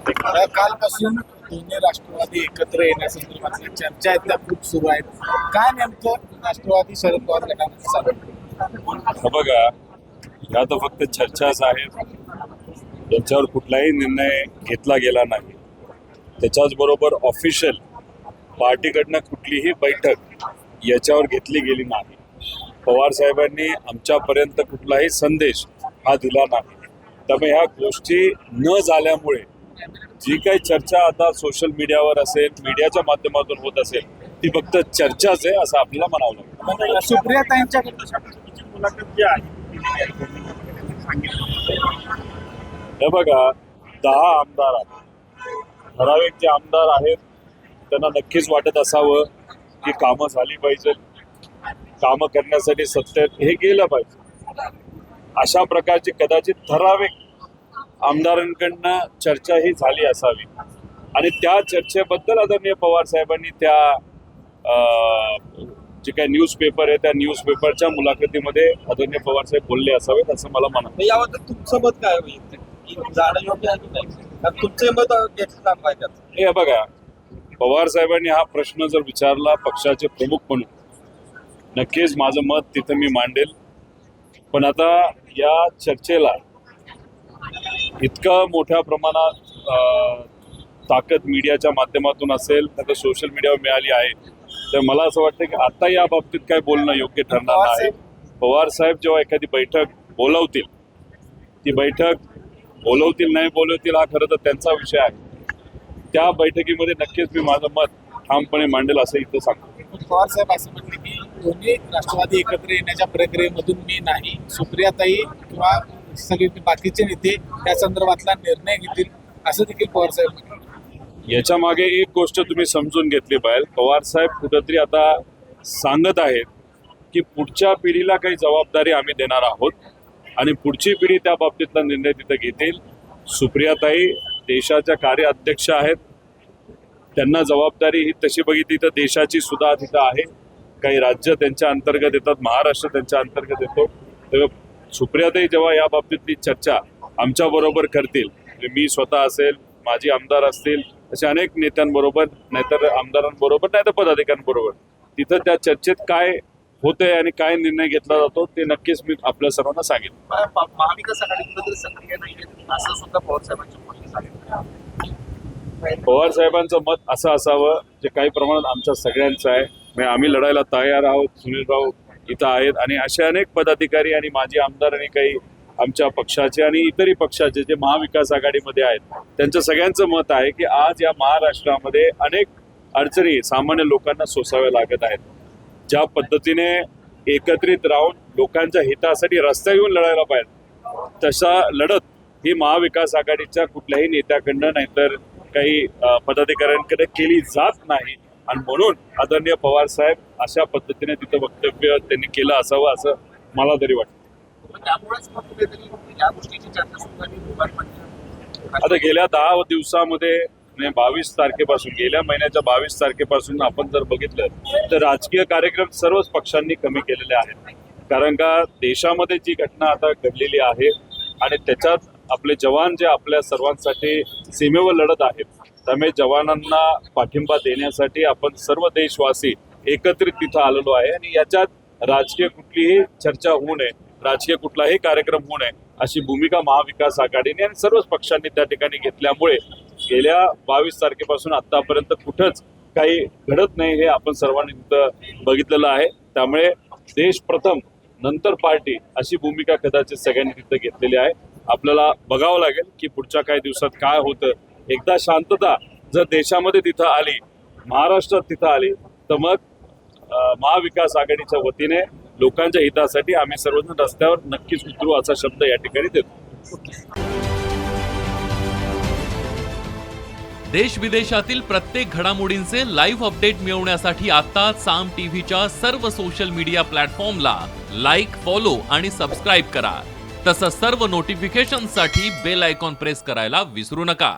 कालपासून दोन्ही राष्ट्रवादी एकत्र येण्यासंदर्भातल्या चर्चा आहेत त्या खूप सुरू आहेत. काय नेमकं राष्ट्रवादी शरद पवार गटामध्ये चालू आहे? बघा, ह्या तर फक्त चर्चाच आहेत. याच्यावर कुठलाही निर्णय घेतला गेला नाही. त्याच्याच बरोबर ऑफिशियल पार्टीकडनं कुठलीही बैठक याच्यावर घेतली गेली नाही. पवार साहेबांनी आमच्यापर्यंत कुठलाही संदेश हा दिला नाही. त्यामुळे ह्या गोष्टी न झाल्यामुळे जी काही चर्चा आता सोशल मीडियावर असेल, मीडियाच्या माध्यमातून होत असेल, ती फक्त चर्चाच आहे असं आपल्याला म्हणावं लागेल. सुप्रियाताईंच्याकडे मुलाखत जी आहे हे बघा, 10 आमदार आहेत. ठराविक जे आमदार आहेत त्यांना नक्कीच वाटत असावं की कामं झाली पाहिजे, कामं करण्यासाठी सत्तेत हे गेलं पाहिजे. अशा प्रकारची कदाचित ठराविक आमदारांकडनं चर्चा ही झाली असावी आणि त्या चर्चेबद्दल आदरणीय पवार साहेबांनी त्या जे काही न्यूजपेपर आहे त्या न्यूजपेपरच्या मुलाखतीमध्ये आदरणीय पवार साहेब बोलले असावेत असं मला म्हणाल. याबद्दल तुमचं मत काय होईल की जाणं योग्य आहे की नाही? तुमचे मत घेतलं. हे बघा, पवार साहेबांनी हा प्रश्न जर विचारला पक्षाचे प्रमुख म्हणून, नक्कीच माझं मत तिथं मी मांडेल. पण आता या चर्चेला इतकं मोठ्या प्रमाणात ताकद मीडियाच्या माध्यमातून असेल तर सोशल मीडियावर मिळाली आहे, तर मला असं वाटतं की आता या बाबतीत काय बोलणं योग्य ठरणार नाही. पवार साहेब जेव्हा एखादी बैठक बोलवतील, ती बैठक बोलवतील नाही बोलवतील हा खरं तर त्यांचा विषय आहे. त्या बैठकीमध्ये नक्कीच मी माझं मत ठामपणे मांडेल असं इथं सांगतो. पवार साहेब असं म्हटले की दोन्ही राष्ट्रवादी एकत्र येण्याच्या प्रक्रियेमधून मी नाही, सुप्रियाताई किंवा सगळे बाकीचे नेते त्या संदर्भातला निर्णय घेतील असं देखील पवार साहेब म्हटले. याच्या मागे एक गोष्ट तुम्ही समजून घेतली पाहिजे. पवार साहेब कुठंतरी आता सांगत आहेत की पुढच्या पिढीला काही जबाबदारी आम्ही देणार आहोत आणि पुढची पिढी त्या बाबतीतला निर्णय तिथं घेतील. सुप्रियाताई देशाच्या कार्य अध्यक्ष आहेत, त्यांना जबाबदारी ही तशी बघितली तर देशाची सुद्धा तिथं आहे. काही राज्य त्यांच्या अंतर्गत येतात, महाराष्ट्र त्यांच्या अंतर्गत येतो. तेव्हा सुप्रियाताई जेव्हा या बाबतीतली चर्चा आमच्या बरोबर करतील, मी स्वतः असेल, माझी आमदार असतील, असे अनेक नेत्यांबरोबर, नाहीतर आमदारांबरोबर, नाहीतर पदाधिकाऱ्यांबरोबर, तिथं त्या चर्चेत काय होतंय आणि काय निर्णय घेतला जातो ते नक्कीच मी आपल्या सर्वांना सांगेन. महाविकास आघाडीबद्दल सक्रिय नाही असं सुद्धा पवार साहेबांच्या मत सांगितलं. पवार साहेबांचं मत असं असावं जे काही प्रमाणात आमच्या सगळ्यांचं आहे. म्हणजे आम्ही लढायला तयार आहोत. सुनीलराव इथं आहेत आणि असे अनेक पदाधिकारी आणि माजी आमदार आणि काही आमच्या पक्षाचे आणि इतरही पक्षाचे जे महाविकास आघाडीमध्ये आहेत त्यांचं सगळ्यांचं मत आहे की आज या महाराष्ट्रामध्ये अनेक अडचणी सामान्य लोकांना सोसाव्या लागत आहेत. ज्या पद्धतीने एकत्रित राहून लोकांच्या हितासाठी रस्त्यावर येऊन लढायला पाहिजे, तसा लढत ही महाविकास आघाडीच्या कुठल्याही नेत्याकडनं नाहीतर काही पदाधिकाऱ्यांकडे केली जात नाही आणि म्हणून आदरणीय पवार साहेब अशा पद्धतीने तिथं वक्तव्य त्यांनी केलं असावं असं मला तरी वाटतं. आता गेल्या 10 दिवसामध्ये 22 तारखेपासून, गेल्या महिन्याच्या 22 तारखेपासून आपण जर बघितलं तर राजकीय कार्यक्रम सर्वच पक्षांनी कमी केलेले आहेत. कारण का देशामध्ये जी घटना आता घडलेली आहे आणि त्याच्यात आपले जवान जे आपल्या सर्वांसाठी सीमेवर लढत आहेत, त्यामुळे जवानांना पाठिंबा देण्यासाठी आपण सर्व देशवासी एकत्रित तिथं आलेलो आहे आणि याच्यात राजकीय कुठलीही चर्चा होऊ नये, राजकीय कुठलाही कार्यक्रम होऊ नये अशी भूमिका महाविकास आघाडीने आणि सर्वच पक्षांनी त्या ठिकाणी घेतल्यामुळे गेल्या 22 तारखेपासून आतापर्यंत कुठंच काही घडत नाही हे आपण सर्वांनी तिथं बघितलेलं आहे. त्यामुळे देश प्रथम नंतर पार्टी अशी भूमिका कदाचित सगळ्यांनी तिथं घेतलेली आहे. आपल्याला बघावं लागेल की पुढच्या काही दिवसात काय होतं. एकदा शांतता जर देशामध्ये तिथं आली, महाराष्ट्रात तिथं आली, तर मग महाविकास आघाडीच्या वतीने लोकांच्या हितासाठी आम्ही सर्वजण रस्त्यावर नक्कीच उतरू असा शब्द या ठिकाणी देतो. देश विदेशातील प्रत्येक घडामोडींचे लाईव्ह अपडेट मिळवण्यासाठी आता साम टीव्हीच्या सर्व सोशल मीडिया प्लॅटफॉर्मला लाईक, फॉलो आणि सबस्क्राईब करा. तसंच सर्व नोटिफिकेशनसाठी बेल आयकॉन प्रेस करायला विसरू नका.